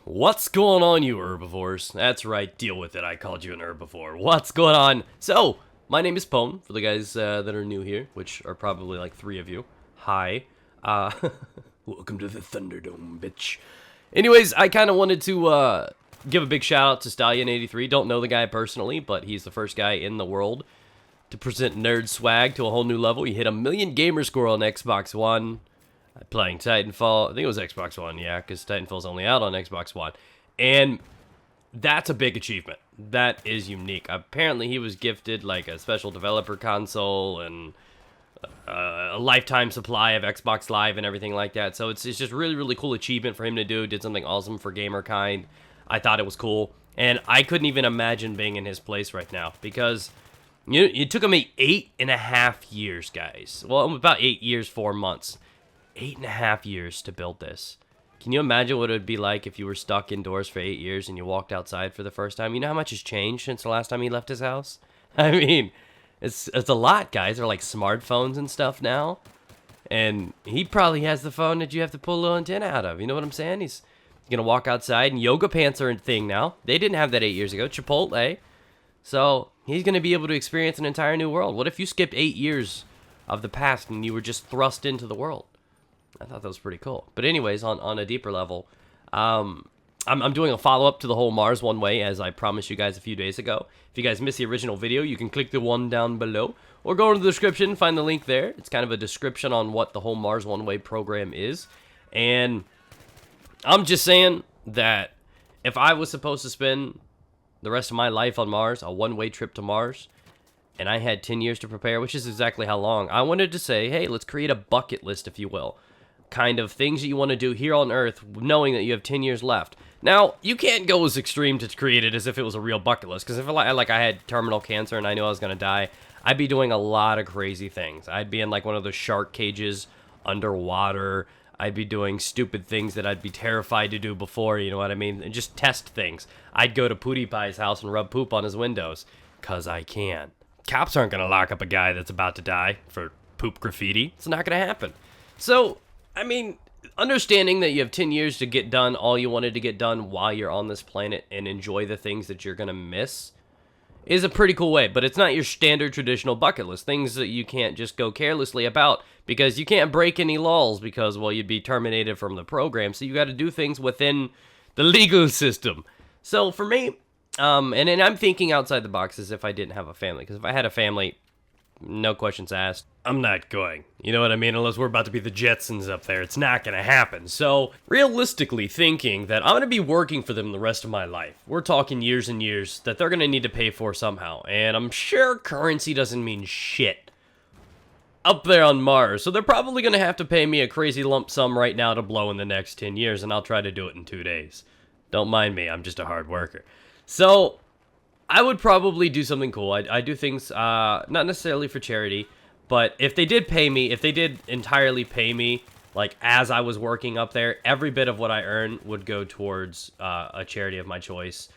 What's going on, you herbivores? That's right, deal with it. I called you an herbivore. What's going on? So, my name is Pone, for the guys that are new here, which are probably like 3 of you. Hi. Uh, welcome to the Thunderdome, bitch. Anyways, I kind of wanted to give a big shout out to Stallion83. Don't know the guy personally, but he's the first guy in the world to present nerd swag to a whole new level. He hit 1 million gamer score on Xbox One. Playing Titanfall. I think it was Xbox One, yeah, because Titanfall's only out on Xbox One. And that's a big achievement. That is unique. Apparently, he was gifted like a special developer console and a lifetime supply of Xbox Live and everything like that. So it's just really, really cool achievement for him to do. Did something awesome for gamerkind. I thought it was cool. And I couldn't even imagine being in his place right now because it took him 8.5 years, guys. Well, about 8 years, 4 months. 8.5 years to build this. Can you imagine what it would be like if you were stuck indoors for 8 years and you walked outside for the first time? You know how much has changed since the last time he left his house? I mean, it's a lot, guys. They're like smartphones and stuff now. And he probably has the phone that you have to pull a little antenna out of. You know what I'm saying? He's going to walk outside, and yoga pants are a thing now. They didn't have that 8 years ago. Chipotle. So he's going to be able to experience an entire new world. What if you skipped 8 years of the past and you were just thrust into the world? I thought that was pretty cool. But anyways, on a deeper level, I'm doing a follow-up to the whole Mars One Way, as I promised you guys a few days ago. If you guys missed the original video, you can click the one down below, or go into the description, find the link there. It's kind of a description on what the whole Mars One Way program is. And I'm just saying that if I was supposed to spend the rest of my life on Mars, a one-way trip to Mars, and I had 10 years to prepare, which is exactly how long, I wanted to say, hey, let's create a bucket list, if you will. Kind of things that you want to do here on Earth, knowing that you have 10 years left. Now, you can't go as extreme to create it as if it was a real bucket list, because if I had terminal cancer and I knew I was going to die, I'd be doing a lot of crazy things. I'd be in like one of those shark cages underwater. I'd be doing stupid things that I'd be terrified to do before, you know what I mean? And just test things. I'd go to PewDiePie's house and rub poop on his windows, because I can. Cops aren't going to lock up a guy that's about to die for poop graffiti. It's not going to happen. So, I mean, understanding that you have 10 years to get done all you wanted to get done while you're on this planet and enjoy the things that you're going to miss is a pretty cool way. But it's not your standard traditional bucket list. Things that you can't just go carelessly about because you can't break any laws because, well, you'd be terminated from the program. So you got to do things within the legal system. So for me, and I'm thinking outside the box as if I didn't have a family. Because if I had a family, no questions asked, I'm not going. You know what I mean? Unless we're about to be the Jetsons up there. It's not going to happen. So, realistically thinking that I'm going to be working for them the rest of my life. We're talking years and years that they're going to need to pay for somehow. And I'm sure currency doesn't mean shit up there on Mars. So they're probably going to have to pay me a crazy lump sum right now to blow in the next 10 years. And I'll try to do it in 2 days. Don't mind me. I'm just a hard worker. So I would probably do something cool. I do things, not necessarily for charity, but if they did pay me, if they did entirely pay me, like as I was working up there, every bit of what I earn would go towards a charity of my choice,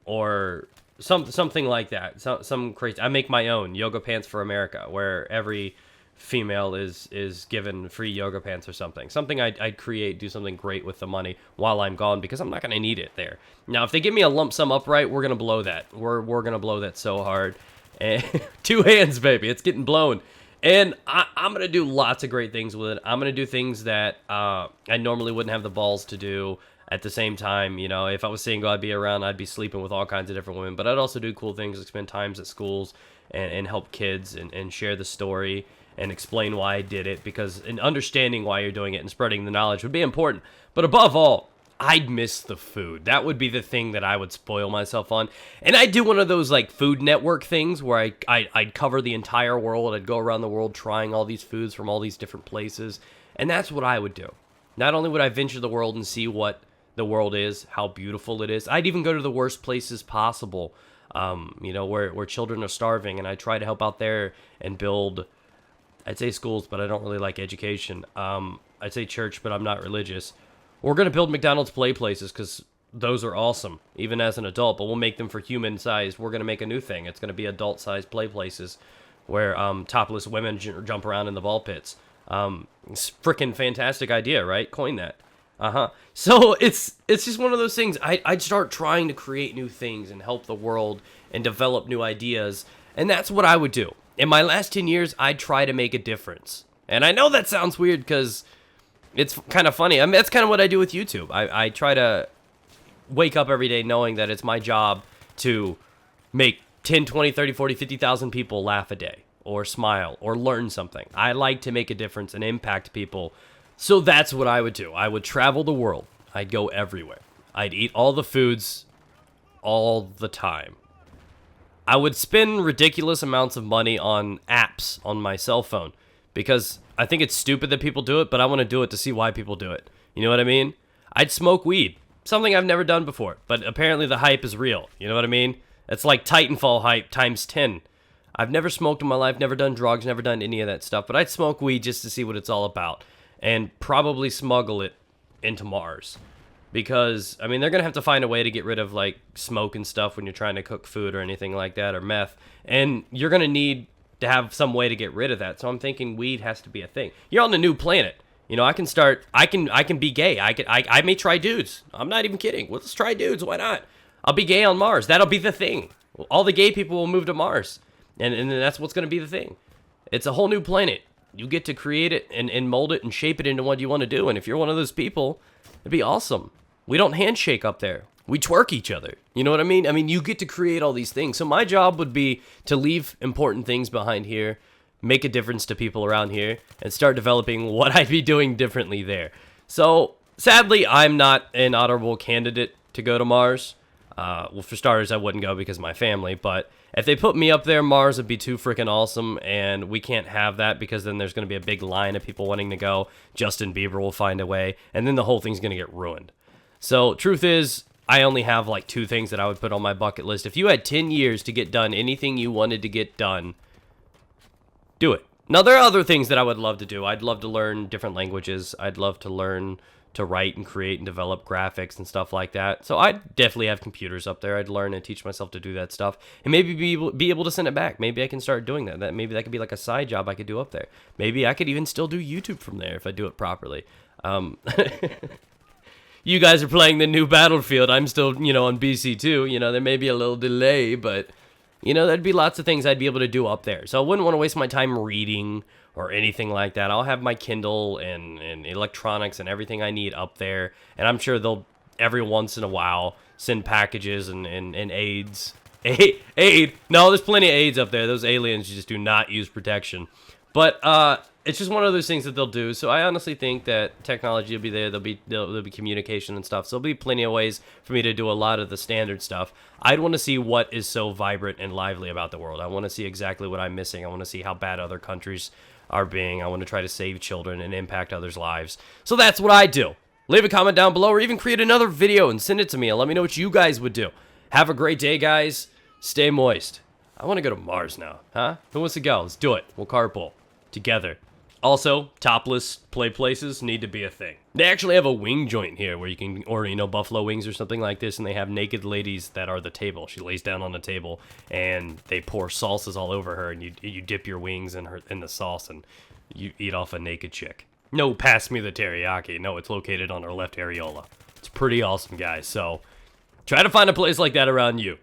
or something like that. Some crazy. I make my own yoga pants for America, where every female is given free yoga pants or something. Something I'd create, do something great with the money while I'm gone, because I'm not going to need it there. Now, if they give me a lump sum upright, we're going to blow that. We're going to blow that so hard. And 2 hands, baby. It's getting blown. And I'm going to do lots of great things with it. I'm going to do things that I normally wouldn't have the balls to do. At the same time, you know, if I was single, I'd be around, I'd be sleeping with all kinds of different women. But I'd also do cool things, like spend times at schools and help kids and share the story and explain why I did it, because in understanding why you're doing it and spreading the knowledge would be important. But above all, I'd miss the food. That would be the thing that I would spoil myself on. And I'd do one of those like Food Network things where I'd cover the entire world. I'd go around the world trying all these foods from all these different places. And that's what I would do. Not only would I venture the world and see what the world is, how beautiful it is, I'd even go to the worst places possible, you know, where children are starving. And I try to help out there and build, I'd say schools, but I don't really like education. I'd say church, but I'm not religious. We're going to build McDonald's play places because those are awesome, even as an adult, but we'll make them for human size. We're going to make a new thing. It's going to be adult-sized play places where topless women jump around in the ball pits. It's freaking fantastic idea, right? Coin that. So it's just one of those things. I'd start trying to create new things and help the world and develop new ideas, and that's what I would do. In my last 10 years, I'd try to make a difference. And I know that sounds weird because it's kind of funny. I mean, that's kind of what I do with YouTube. I try to wake up every day knowing that it's my job to make 10, 20, 30, 40, 50,000 people laugh a day or smile or learn something. I like to make a difference and impact people. So that's what I would do. I would travel the world. I'd go everywhere. I'd eat all the foods all the time. I would spend ridiculous amounts of money on apps on my cell phone because I think it's stupid that people do it, but I want to do it to see why people do it. You know what I mean? I'd smoke weed, something I've never done before, but apparently the hype is real. You know what I mean? It's like Titanfall hype times 10. I've never smoked in my life, never done drugs, never done any of that stuff, but I'd smoke weed just to see what it's all about and probably smuggle it into Mars. Because, I mean, they're going to have to find a way to get rid of, like, smoke and stuff when you're trying to cook food or anything like that, or meth. And you're going to need to have some way to get rid of that. So I'm thinking weed has to be a thing. You're on a new planet. You know, I can be gay. I may try dudes. I'm not even kidding. Well, let's try dudes. Why not? I'll be gay on Mars. That'll be the thing. All the gay people will move to Mars. And that's what's going to be the thing. It's a whole new planet. You get to create it and mold it and shape it into what you want to do. And if you're one of those people, it'd be awesome. We don't handshake up there. We twerk each other. You know what I mean? I mean, you get to create all these things. So my job would be to leave important things behind here, make a difference to people around here, and start developing what I'd be doing differently there. So, sadly, I'm not an honorable candidate to go to Mars. Well, for starters, I wouldn't go because of my family, but if they put me up there, Mars would be too freaking awesome, and we can't have that because then there's going to be a big line of people wanting to go. Justin Bieber will find a way, and then the whole thing's going to get ruined. So, truth is, I only have like 2 things that I would put on my bucket list. If you had 10 years to get done anything you wanted to get done, do it. Now, there are other things that I would love to do. I'd love to learn different languages. I'd love to learn to write and create and develop graphics and stuff like that. So I'd definitely have computers up there. I'd learn and teach myself to do that stuff. And maybe be able to send it back. Maybe I can start doing that. Maybe that could be like a side job I could do up there. Maybe I could even still do YouTube from there if I do it properly. You guys are playing the new Battlefield. I'm still, on BC2. There may be a little delay, but, there'd be lots of things I'd be able to do up there. So I wouldn't want to waste my time reading or anything like that. I'll have my Kindle and electronics and everything I need up there. And I'm sure they'll, every once in a while, send packages and aids. Aid? No, there's plenty of aids up there. Those aliens just do not use protection. But, it's just one of those things that they'll do. So I honestly think that technology will be there. There'll be communication and stuff. So there'll be plenty of ways for me to do a lot of the standard stuff. I'd want to see what is so vibrant and lively about the world. I want to see exactly what I'm missing. I want to see how bad other countries are being. I want to try to save children and impact others' lives. So that's what I do. Leave a comment down below or even create another video and send it to me and let me know what you guys would do. Have a great day, guys. Stay moist. I want to go to Mars now. Huh? Who wants to go? Let's do it. We'll carpool together. Also, topless play places need to be a thing. They actually have a wing joint here where you can order, buffalo wings or something like this, and they have naked ladies that are the table. She lays down on the table, and they pour salsas all over her, and you dip your wings in the sauce, and you eat off a naked chick. No, pass me the teriyaki. No, it's located on her left areola. It's pretty awesome, guys. So, try to find a place like that around you.